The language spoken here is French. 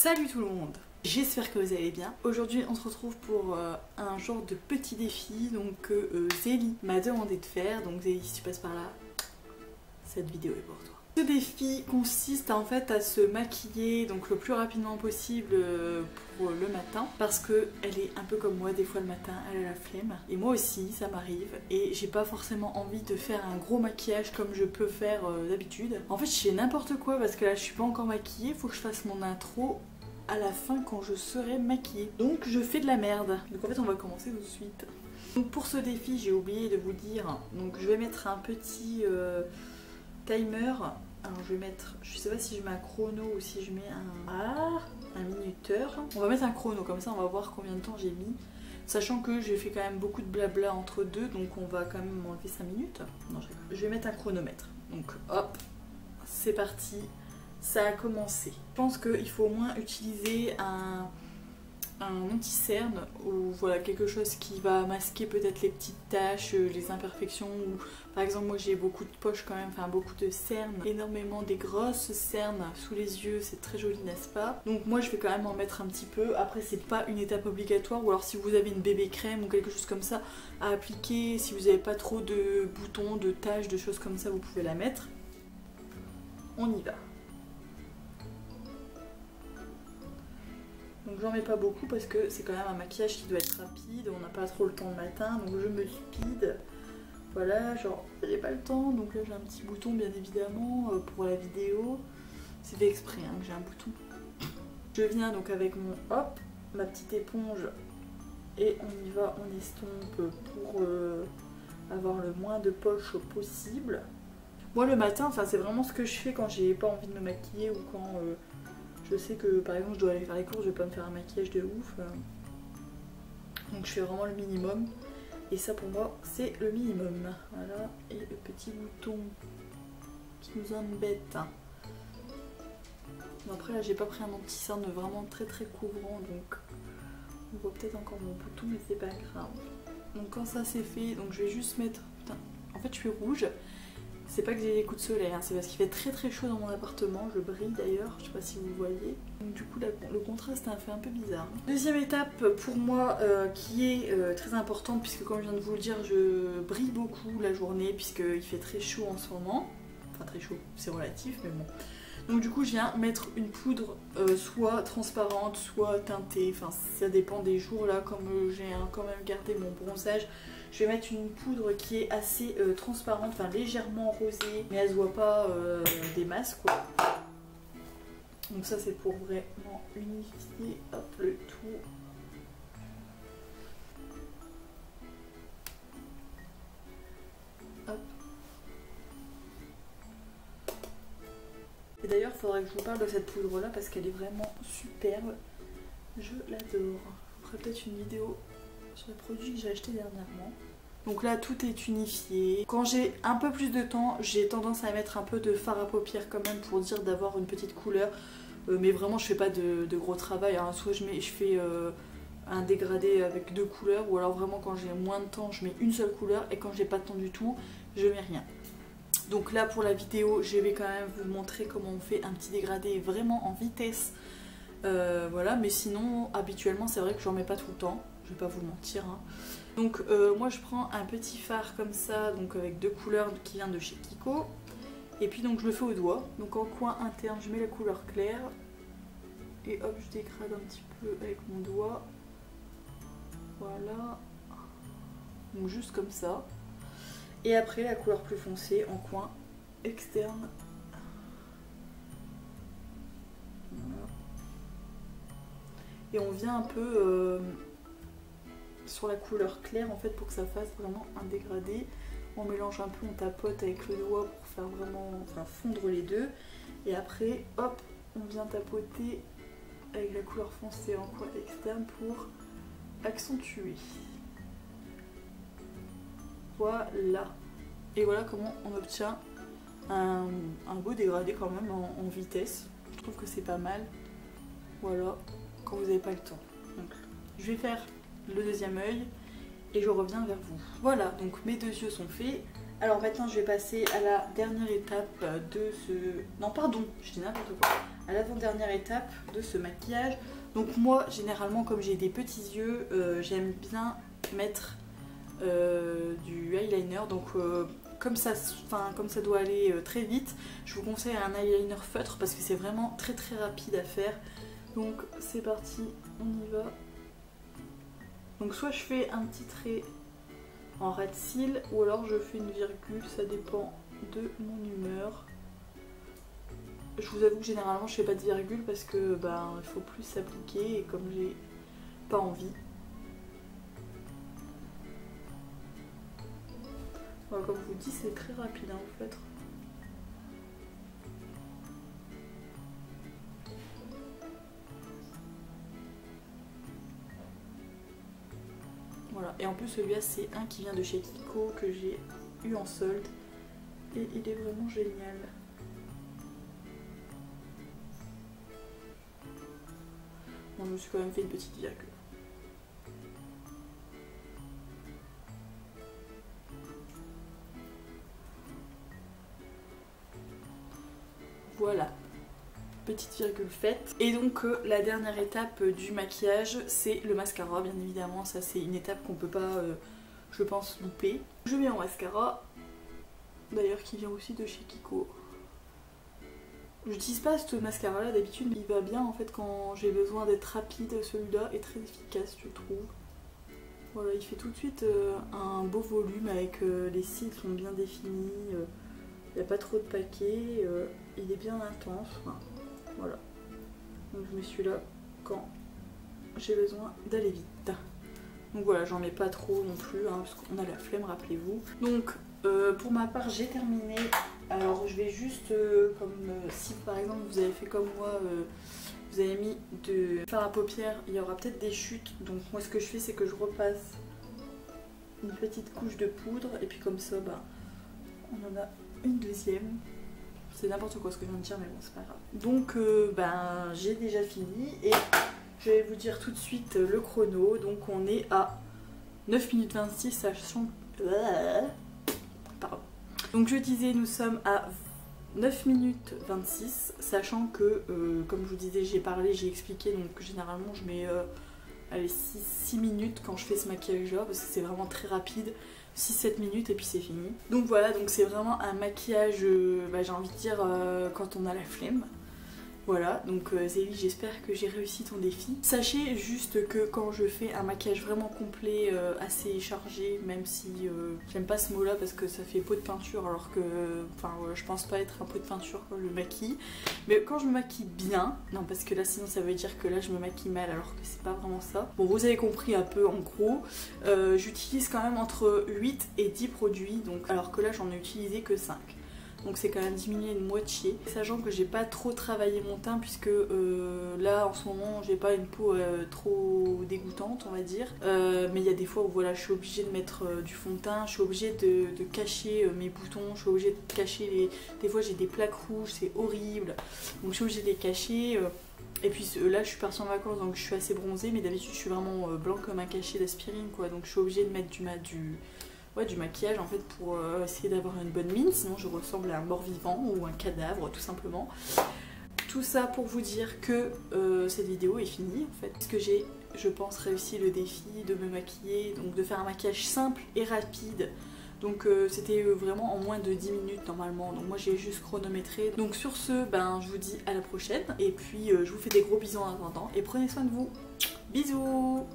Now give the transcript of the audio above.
Salut tout le monde, j'espère que vous allez bien. Aujourd'hui on se retrouve pour un genre de petit défi donc que Zélie m'a demandé de faire. Donc Zélie, si tu passes par là, cette vidéo est pour toi. Ce défi consiste en fait à se maquiller donc le plus rapidement possible pour le matin, parce que elle est un peu comme moi, des fois le matin elle a la flemme et moi aussi ça m'arrive, et j'ai pas forcément envie de faire un gros maquillage comme je peux faire d'habitude. En fait je fais n'importe quoi parce que là je suis pas encore maquillée, faut que je fasse mon intro à la fin quand je serai maquillée, donc je fais de la merde. Donc en fait on va commencer tout de suite. Donc pour ce défi j'ai oublié de vous dire, donc je vais mettre un petit timer. Alors je vais mettre, je sais pas si je mets un chrono ou si je mets un minuteur. On va mettre un chrono, comme ça on va voir combien de temps j'ai mis. Sachant que j'ai fait quand même beaucoup de blabla entre deux, donc on va quand même enlever 5 minutes. Non, je vais mettre un chronomètre. Donc hop, c'est parti, ça a commencé. Je pense qu'il faut au moins utiliser un anti-cerne ou voilà quelque chose qui va masquer peut-être les petites taches, les imperfections, ou par exemple moi j'ai beaucoup de poches quand même, enfin beaucoup de cernes, énormément des grosses cernes sous les yeux, c'est très joli n'est-ce pas? Donc moi je vais quand même en mettre un petit peu. Après c'est pas une étape obligatoire, ou alors si vous avez une bébé crème ou quelque chose comme ça à appliquer, si vous n'avez pas trop de boutons, de taches, de choses comme ça, vous pouvez la mettre. On y va. Donc j'en mets pas beaucoup parce que c'est quand même un maquillage qui doit être rapide, on n'a pas trop le temps le matin, donc je me speed. Voilà, genre j'ai pas le temps, donc là j'ai un petit bouton bien évidemment pour la vidéo. C'est fait exprès hein, que j'ai un bouton. Je viens donc avec mon hop, ma petite éponge, et on y va, on estompe pour avoir le moins de poches possible. Moi le matin, enfin c'est vraiment ce que je fais quand j'ai pas envie de me maquiller ou quand je sais que par exemple je dois aller faire les courses, je vais pas me faire un maquillage de ouf. Donc je fais vraiment le minimum. Et ça pour moi c'est le minimum. Voilà, et le petit bouton qui nous embête. Bon, après là j'ai pas pris un anti-cerne vraiment très couvrant, donc on voit peut-être encore mon bouton, mais c'est pas grave. Donc quand ça c'est fait, donc je vais juste mettre... Putain, en fait je suis rouge. C'est pas que j'ai des coups de soleil, hein, c'est parce qu'il fait très chaud dans mon appartement, je brille d'ailleurs, je sais pas si vous voyez. Donc du coup le contraste a fait un peu bizarre. Deuxième étape pour moi qui est très importante, puisque comme je viens de vous le dire, je brille beaucoup la journée puisqu'il fait très chaud en ce moment. Enfin très chaud, c'est relatif mais bon. Donc du coup je viens mettre une poudre soit transparente, soit teintée, enfin ça dépend des jours là, comme j'ai quand même gardé mon bronzage. Je vais mettre une poudre qui est assez transparente, enfin légèrement rosée, mais elle se voit pas des masses quoi. Donc ça c'est pour vraiment unifier hop, le tout. Hop. Et d'ailleurs il faudrait que je vous parle de cette poudre là parce qu'elle est vraiment superbe. Je l'adore. Je ferai peut-être une vidéo sur les produits que j'ai acheté dernièrement. Donc là tout est unifié. Quand j'ai un peu plus de temps, j'ai tendance à mettre un peu de fard à paupières quand même pour dire d'avoir une petite couleur. Mais vraiment je fais pas de gros travail, hein. Soit je fais un dégradé avec 2 couleurs, ou alors vraiment quand j'ai moins de temps je mets une seule couleur, et quand j'ai pas de temps du tout je mets rien. Donc là pour la vidéo je vais quand même vous montrer comment on fait un petit dégradé vraiment en vitesse. Voilà, mais sinon habituellement c'est vrai que j'en mets pas tout le temps, je vais pas vous mentir hein. Donc moi je prends un petit fard comme ça, donc avec 2 couleurs qui vient de chez Kiko, et puis donc je le fais au doigt. Donc en coin interne je mets la couleur claire et hop je dégrade un petit peu avec mon doigt, voilà, donc juste comme ça. Et après la couleur plus foncée en coin externe. Voilà. Et on vient un peu sur la couleur claire en fait pour que ça fasse vraiment un dégradé. On mélange un peu, on tapote avec le doigt pour faire vraiment, enfin fondre les deux. Et après hop on vient tapoter avec la couleur foncée en coin externe pour accentuer. Voilà. Et voilà comment on obtient un beau dégradé quand même en vitesse. Je trouve que c'est pas mal. Voilà, quand vous n'avez pas le temps. Donc, je vais faire le deuxième œil et je reviens vers vous. Voilà, donc mes 2 yeux sont faits. Alors maintenant je vais passer à la dernière étape de ce... Non pardon, je dis n'importe quoi. à l'avant-dernière étape de ce maquillage. Donc moi généralement comme j'ai des petits yeux, j'aime bien mettre du eyeliner. Donc comme ça doit aller très vite, je vous conseille un eyeliner feutre parce que c'est vraiment très rapide à faire. Donc c'est parti, on y va. Donc soit je fais un petit trait en ras de cils ou alors je fais une virgule, ça dépend de mon humeur. Je vous avoue que généralement je fais pas de virgule parce que il faut plus s'appliquer et comme j'ai pas envie. Voilà, comme je vous dis, c'est très rapide hein, au feutre. Voilà, et en plus celui-là c'est un qui vient de chez Kiko que j'ai eu en solde et il est vraiment génial. Bon, je me suis quand même fait une petite virgule. Voilà, petite virgule faite. Et donc la dernière étape du maquillage, c'est le mascara, bien évidemment. Ça c'est une étape qu'on peut pas, je pense, louper. Je mets en mascara, d'ailleurs qui vient aussi de chez Kiko. J'utilise pas ce mascara là d'habitude, mais il va bien en fait quand j'ai besoin d'être rapide. Celui-là est très efficace, je trouve. Voilà, il fait tout de suite un beau volume avec les cils sont bien définis. Il n'y a pas trop de paquets, il est bien intense. Enfin, voilà. Donc je mets celui-là quand j'ai besoin d'aller vite. Donc voilà, j'en mets pas trop non plus, hein, parce qu'on a la flemme, rappelez-vous. Donc pour ma part, j'ai terminé. Alors je vais juste, si par exemple vous avez fait comme moi, vous avez mis de fard à paupières, il y aura peut-être des chutes. Donc moi ce que je fais, c'est que je repasse une petite couche de poudre et puis comme ça, on en a une deuxième. C'est n'importe quoi ce que je viens de dire, mais bon, c'est pas grave. Donc j'ai déjà fini et je vais vous dire tout de suite le chrono. Donc on est à 9 minutes 26, sachant... Pardon. Donc je disais, nous sommes à 9 minutes 26, sachant que, comme je vous disais, j'ai parlé, j'ai expliqué, donc généralement je mets 6 minutes quand je fais ce maquillage là, parce que c'est vraiment très rapide, 6-7 minutes et puis c'est fini. Donc voilà, donc c'est vraiment un maquillage, j'ai envie de dire, quand on a la flemme. Voilà, donc Zélie, j'espère que j'ai réussi ton défi. Sachez juste que quand je fais un maquillage vraiment complet, assez chargé, même si j'aime pas ce mot là parce que ça fait pot de peinture alors que, je pense pas être un pot de peinture quand je me maquille. Mais quand je me maquille bien, non parce que là sinon ça veut dire que là je me maquille mal alors que c'est pas vraiment ça. Bon, vous avez compris un peu en gros, j'utilise quand même entre 8 et 10 produits, donc alors que là j'en ai utilisé que 5. Donc c'est quand même diminué de moitié. Sachant que j'ai pas trop travaillé mon teint puisque là en ce moment j'ai pas une peau trop dégoûtante on va dire. Mais il y a des fois où voilà, je suis obligée de mettre du fond de teint, je suis obligée de cacher mes boutons, je suis obligée de cacher les... Des fois j'ai des plaques rouges, c'est horrible. Donc je suis obligée de les cacher. Et puis là je suis partie en vacances donc je suis assez bronzée, mais d'habitude je suis vraiment blanc comme un cachet d'aspirine quoi. Donc je suis obligée de mettre du maquillage en fait pour essayer d'avoir une bonne mine, sinon je ressemble à un mort-vivant ou un cadavre tout simplement. Tout ça pour vous dire que cette vidéo est finie en fait, parce que j'ai, je pense, réussi le défi de me maquiller, donc de faire un maquillage simple et rapide. Donc c'était vraiment en moins de 10 minutes normalement, donc moi j'ai juste chronométré. Donc sur ce, je vous dis à la prochaine, et puis je vous fais des gros bisous en attendant, et prenez soin de vous. Bisous.